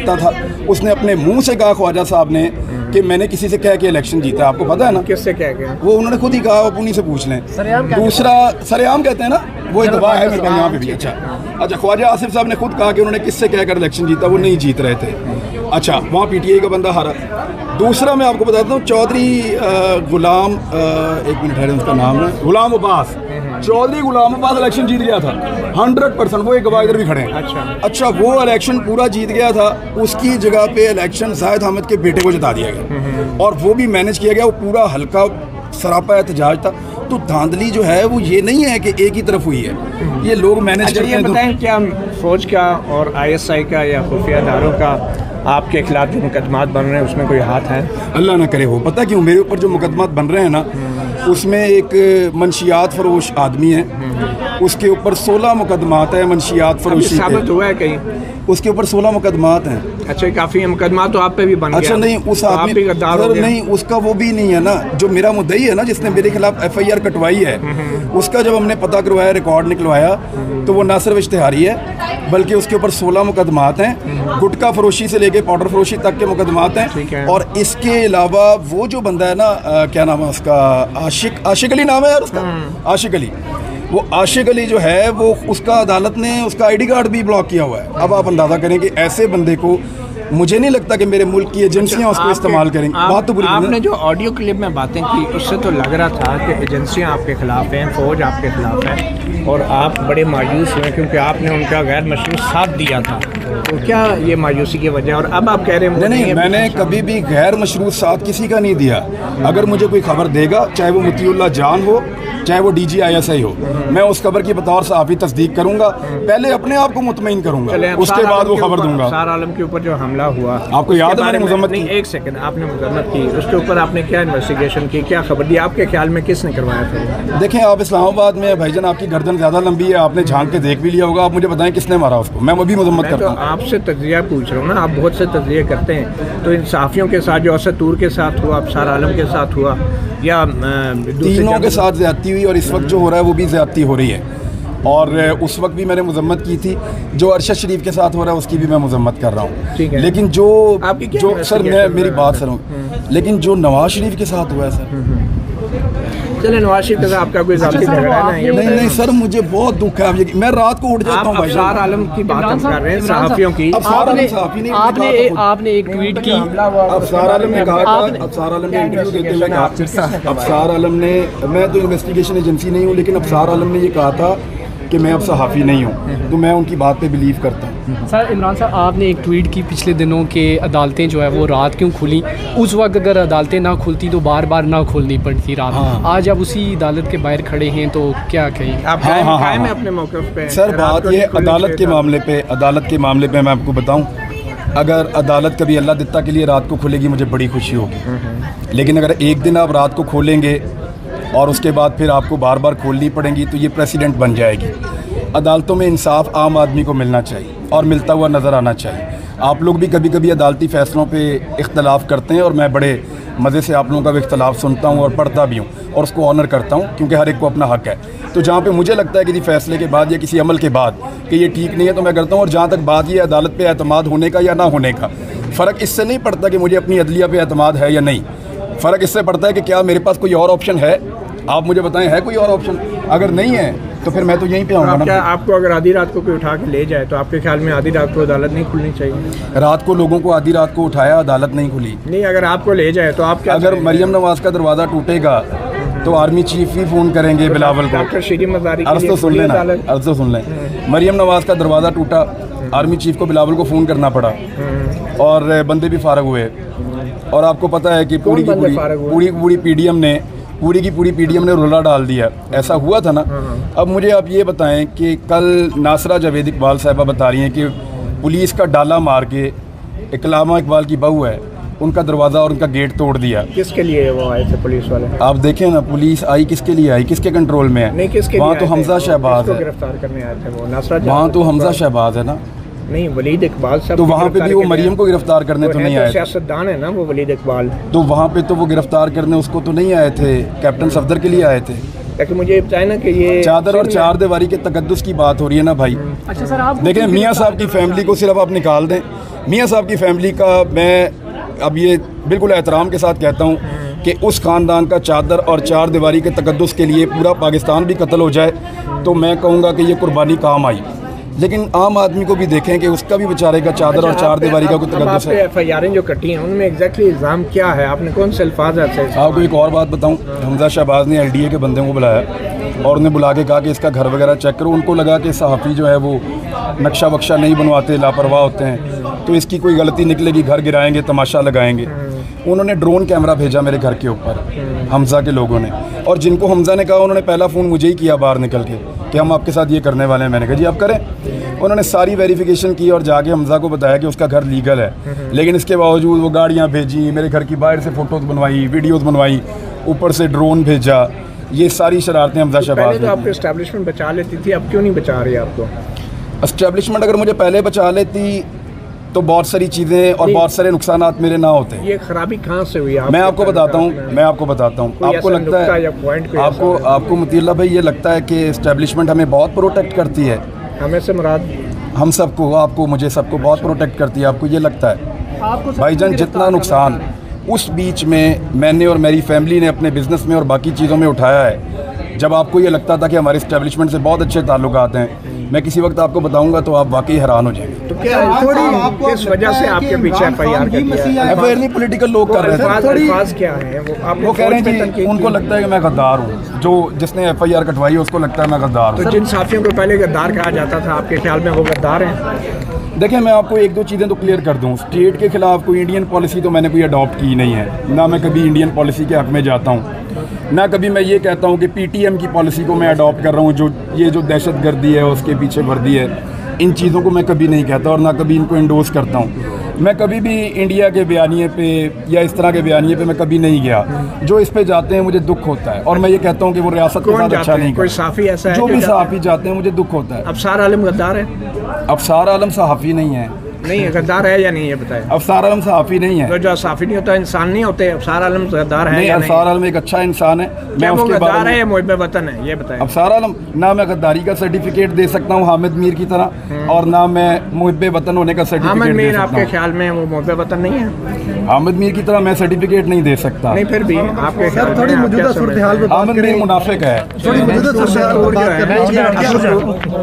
जीतता था, उसने अपने मुंह से कहा ख्वाजा साहब ने कि मैंने किसी से कह के इलेक्शन जीता। आपको पता है ना किससे कह के? वो उन्होंने खुद ही कहा, आप उन्हीं से पूछ लें। दूसरा सरेआम कहते हैं ना, वो एक गवाह है मेरे पास यहाँ पे भी। अच्छा, ख्वाजा आसिफ साहब ने खुद कहा कि उन्होंने किससे कहकर इलेक्शन जीता, वो नहीं जीत रहे थे। अच्छा, वहाँ पीटीआई का बंदा हारा। दूसरा मैं आपको बताता हूँ, चौधरी गुलाम, एक मिनट है, उसका नाम है गुलाम अब्बास, चौधरी गुलाम अब्बास इलेक्शन जीत गया था 100%। वो एक गवाह इधर भी खड़े हैं। अच्छा, वो इलेक्शन पूरा जीत गया था, उसकी जगह पे इलेक्शन जाहिद अहमद के बेटे को जिता दिया गया और वो भी मैनेज किया गया। वो पूरा हल्का सरापा एहतजाज था। तो धांधली जो है वो ये नहीं है कि एक ही तरफ हुई है, ये लोग मैनेज करते हैं। बताएं, क्या फौज का और ISI का या खुफिया इदारों का आपके खिलाफ जो मुकदमात बन रहे हैं उसमें कोई हाथ है? अल्लाह ना करे हो। पता क्यों? मेरे ऊपर जो मुकदमात बन रहे हैं ना, उसमें एक मंशियात फरोश आदमी है, उसके ऊपर 16 मुकदमात है मंशियात फरोशी। साबित हुआ है कहीं? उसके ऊपर 16 मुकदमात हैं। अच्छा, काफ़ी है मुकदमा तो आप पे भी बन गया। अच्छा, नहीं उस आदमी नहीं, उसका वो भी नहीं है ना, जो मेरा मुद्दई है ना, जिसने मेरे खिलाफ FIR कटवाई है, उसका जब हमने पता करवाया, रिकॉर्ड निकलवाया, तो वो ना सिर्फ इश्तिहारी है बल्कि उसके ऊपर 16 मुकदमात हैं। गुटखा फरोशी से लेके पाउडर फरोशी तक के मुकदमात हैं। और इसके अलावा वो जो बंदा है ना, क्या नाम है उसका, आशिक अली नाम है यार उसका, आशिक अली। वो आशिक अली जो है वो, उसका अदालत ने उसका ID कार्ड भी ब्लॉक किया हुआ है। अब आप अंदाज़ा करें कि ऐसे बंदे को, मुझे नहीं लगता कि मेरे मुल्क की एजेंसियां उसको इस्तेमाल करेंगे। बात तो बुरी आपने जो ऑडियो क्लिप में बातें की उससे तो लग रहा था कि एजेंसियां आपके खिलाफ हैं, फौज आपके खिलाफ है और आप बड़े मायूस हुए क्योंकि आपने उनका गैर मशरूत साथ दिया था। तो क्या ये मायूसी की वजह? और अब आप कह रहे हैं नहीं, मैंने कभी भी गैर मशरूत साथ किसी का नहीं दिया। अगर मुझे कोई खबर देगा, चाहे वो मुतीउल्लाह जान हो, चाहे वो DG ISI हो, मैं उस खबर की बतौर सहाफ़ी तस्दीक करूंगा। पहले अपने आप को मुतमईन करूंगा, उसके बाद वो खबर दूंगा। अफसार आलम के ऊपर जो हमला हुआ, आपको याद है? मैंने मजम्मत की। एक सेकंड, आपने मजम्मत की, उसके ऊपर आपने क्या इन्वेस्टिगेशन की, क्या खबर दी? आपके ख्याल में किसने करवाया था? देखें, आप इस्लामाबाद में भाईजान, आपकी गर्दन ज़्यादा लंबी है, आपने झांक के देख भी लिया होगा। आप मुझे बताएं किसने मारा उसको, मैं वो भी मजम्मत करता हूँ। आपसे तज्जिया पूछ रहा हूँ ना, आप बहुत से तज्जिए करते हैं, तो इन सहाफ़ियों के साथ जो असतूर के साथ हुआ, अफसार आलम के साथ हुआ, या तीनों के साथ ज़्यादती हुई और इस वक्त जो हो रहा है वो भी ज़्यादती हो रही है। और उस वक्त भी मैंने मजम्मत की थी। जो अरशद शरीफ के साथ हो रहा है उसकी भी मैं मजम्मत कर रहा हूँ। लेकिन जो सर, मैं मेरी बात सुनो, लेकिन जो नवाज शरीफ के साथ हुआ है सर, चले नवाज शरीफ के साथ आपका कोई ज़ाती झगड़ा है? नहीं सर, मुझे बहुत दुख है। अब मैं रात को उठ जाता हूँ। अफसार आलम की बात हम कर रहे हैं, सहाफ़ियों की। आपने एक ट्वीट की, अफसार आलम ने कहा था, अफसार आलम ने इंटरव्यू देते हुए कहा, अफसार आलम ने, मैं तो इन्वेस्टिगेशन एजेंसी नहीं हूँ, लेकिन अफसार आलम ने ये कहा था कि मैं अब सहाफ़ी नहीं हूँ, तो मैं उनकी बात पे बिलीव करता हूँ। सर इमरान साहब, आपने एक ट्वीट की पिछले दिनों के अदालतें जो है वो रात क्यों खुली? उस वक्त अगर अदालतें ना खुलती तो बार बार ना खोलनी पड़ती रात। आज आप उसी अदालत के बाहर खड़े हैं तो क्या कहेंगे आप? कायम है अपने मौक़िफ़ पे? सर बात ये अदालत के मामले पे मैं आपको बताऊँ, अगर अदालत कभी अल्लाह दित्ता के लिए रात को खुलेगी, मुझे बड़ी खुशी होगी। लेकिन अगर एक दिन आप रात को खोलेंगे और उसके बाद फिर आपको बार बार खोलनी पड़ेंगी, तो ये प्रेसिडेंट बन जाएगी। अदालतों में इंसाफ आम आदमी को मिलना चाहिए और मिलता हुआ नज़र आना चाहिए। आप लोग भी कभी कभी अदालती फ़ैसलों पे इख्तलाफ करते हैं और मैं बड़े मज़े से आप लोगों का भी इख्तलाफ सुनता हूँ और पढ़ता भी हूँ और उसको ऑनर करता हूँ, क्योंकि हर एक को अपना हक़ है। तो जहाँ पे मुझे लगता है किसी फ़ैसले के बाद या किसी अमल के बाद कि ये ठीक नहीं है, तो मैं करता हूँ। और जहाँ तक बात ये अदालत पे एतमाद होने का या ना होने का, फ़र्क इससे नहीं पड़ता कि मुझे अपनी अदलिया पे एतमाद है या नहीं। फ़र्क इससे पड़ता है कि क्या मेरे पास कोई और ऑप्शन है। आप मुझे बताएं, है कोई और ऑप्शन? अगर नहीं है तो फिर मैं तो यहीं पे आऊँगा ना। क्या आपको अगर आधी रात को कोई उठा के ले जाए तो आपके ख्याल में आधी रात को अदालत नहीं खुलनी चाहिए? रात को लोगों को आधी रात को उठाया, अदालत नहीं खुली। नहीं, अगर आपको ले जाए तो आप क्या? अगर मरियम नवाज का दरवाज़ा टूटेगा तो आर्मी चीफ ही फ़ोन करेंगे बिलावल को। डॉक्टर शीरी मज़ारी, अर्ज़ तो सुन लेना, अर्ज़ तो सुन लें। मरियम नवाज का दरवाज़ा टूटा, आर्मी चीफ को बिलावल को फ़ोन करना पड़ा और बंदे भी फारग हुए। और आपको पता है कि पूरी की पूरी PDM ने रोला डाल दिया। ऐसा हुआ था ना। अब मुझे आप ये बताएं कि कल नासरा जावेद इकबाल साहिबा बता रही हैं कि पुलिस का डाला मार के, इकलामा इकबाल की बहू है, उनका दरवाज़ा और उनका गेट तोड़ दिया। किसके लिए वो आए थे पुलिस वाले? आप देखें ना, पुलिस आई किसके लिए आई, किसके कंट्रोल में है? नहीं, किसके? वहाँ तो हमजा शहबाज है, गिरफ्तार करने आए थे वो नासरा। वहाँ तो हमजा शहबाज है ना। नहीं, वलीद इकबाल साहब तो वहाँ पे भी वो मरियम को गिरफ्तार करने तो नहीं आए थे। सियासतदान है ना वो वलीद इकबाल, तो वहाँ पे तो वो गिरफ्तार करने उसको तो नहीं आए थे, कैप्टन सफदर के लिए आए थे। लेकिन मुझे बताए ना कि ये चादर और चार दीवारी के तकद्दुस की बात हो रही है ना भाई। अच्छा सर, आप देखें, मियाँ साहब की फैमिली को सिर्फ आप निकाल दें, मियाँ साहब की फैमिली का मैं अब ये बिल्कुल एहतराम के साथ कहता हूँ कि उस ख़ानदान का चादर और चार दीवारी के तकद्दुस के लिए पूरा पाकिस्तान भी कत्ल हो जाए तो मैं कहूँगा कि ये कुर्बानी काम आई। लेकिन आम आदमी को भी देखें कि उसका भी बेचारे का चादर और चार दीवारी का कोई तकद्दुस है। FIR जो कटी हैं उनमें एग्जैक्टली इल्ज़ाम क्या है, आपने कौन से अल्फाज से? आपको एक और बात बताऊं, हमजा शहबाज ने LDA के बंदे को बुलाया और उन्हें बुला के कहा कि इसका घर वगैरह चेक करो। उनको लगा कि सहाफ़ी जो है वो नक्शा वक्शा नहीं बनवाते, लापरवाह होते हैं, तो इसकी कोई गलती निकलेगी, घर गिराएंगे, तमाशा लगाएंगे। उन्होंने ड्रोन कैमरा भेजा मेरे घर के ऊपर हमजा के लोगों ने, और जिनको हमजा ने कहा उन्होंने पहला फ़ोन मुझे ही किया बाहर निकल के कि हम आपके साथ ये करने वाले हैं। मैंने कहा जी आप करें। उन्होंने सारी वेरिफिकेशन की और जाके हमजा को बताया कि उसका घर लीगल है, लेकिन इसके बावजूद वो गाड़ियाँ भेजी, मेरे घर की बाहर से फ़ोटोज़ बनवाई, वीडियोज़ बनवाई, ऊपर से ड्रोन भेजा। ये सारी शरारतें हमजा शहबाज ने। आपको एस्टैब्लिशमेंट बचा लेती थी, अब क्यों नहीं बचा रही आपको? एस्टैब्लिशमेंट अगर मुझे पहले बचा लेती तो बहुत सारी चीज़ें और बहुत सारे नुकसानात मेरे ना होते। ये खराबी कहाँ से हुई? मैं आपको बताता हूँ आपको लगता है आपको मुतील्ला भाई ये लगता है कि एस्टैब्लिशमेंट हमें बहुत प्रोटेक्ट करती है? हमें से मुराद हम सबको, आपको, मुझे, सबको बहुत प्रोटेक्ट करती है। आपको ये लगता है? भाईजान जितना नुकसान उस बीच में मैंने और मेरी फैमिली ने अपने बिज़नेस में और बाकी चीज़ों में उठाया है, जब आपको ये लगता था कि हमारे एस्टैब्लिशमेंट से बहुत अच्छे ताल्लुकात हैं, मैं किसी वक्त आपको बताऊंगा तो आप वाकई हैरान हो जाएंगे। तो क्या किस वजह से आपके पीछे FIR कर दिया? FIR नहीं, पॉलिटिकल लोग कर रहे थे। अल्फाज क्या है वो कह रहे हैं जी उनको लगता है कि मैं गद्दार हूँ, जो जिसने FIR कटवाई है उसको लगता है मैं गद्दार हूँ। तो जिन साथियों को पहले गद्दार कहा जाता था, आपके ख्याल में वो गद्दार हैं? देखिए मैं आपको एक दो चीज़ें तो क्लियर कर दूँ। स्टेट के खिलाफ कोई इंडियन पॉलिसी तो मैंने कोई अडॉप्ट की नहीं है, ना मैं कभी इंडियन पॉलिसी के हक़ में जाता हूँ, ना कभी मैं ये कहता हूँ कि PTM की पॉलिसी को मैं अडॉप्ट कर रहा हूँ, जो दहशत गर्दी है उसके पीछे वर्दी है। इन चीज़ों को मैं कभी नहीं कहता और ना कभी इनको इंडोर्स करता हूँ। मैं कभी भी इंडिया के बयानिए पे या इस तरह के बयानिए पे मैं कभी नहीं गया। जो इस पे जाते हैं मुझे दुख होता है और मैं ये कहता हूँ कि वो रियासत के साथ अच्छा नहीं। कोई सहाफ़ी ऐसा है? जो भी सहाफ़ी जाते हैं मुझे दुख होता है। अफसार आलम गद्दार है? अफसार आलम सहाफ़ी नहीं है। नहीं, गद्दार है या नहीं ये बताएं। अफसार आलम सहाफ़ी नहीं है। तो जो सहाफ़ी नहीं होता इंसान नहीं होते, अफसार आलम गद्दार है? नहीं, अफसार आलम एक अच्छा इंसान है। मैं उसके बारे में, या मुहिब वतन है, ये बताएं। अफसार आलम ना मैं गद्दारी का सर्टिफिकेट दे सकता हूँ हामिद मीर की तरह, और ना मैं मुहिब वतन होने का सर्टिफिकेट दे सकता हूँ। आपके ख्याल में वो मुहिब वतन नहीं है? हामिद मीर की तरह मैं सर्टिफिकेट नहीं दे सकता। नहीं, फिर भी आपके ख्याल थोड़ी मौजूदा सूरत हाल हामिद मीर मुनाफिक है। थोड़ी मौजूदा सूरत हाल,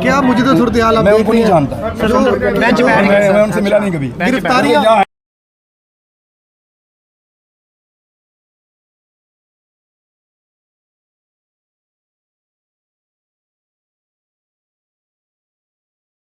क्या मौजूदा सूरत हाल मैं उनको नहीं जानता, मैं उनसे मिला नहीं कभी। गिरफ्तारियां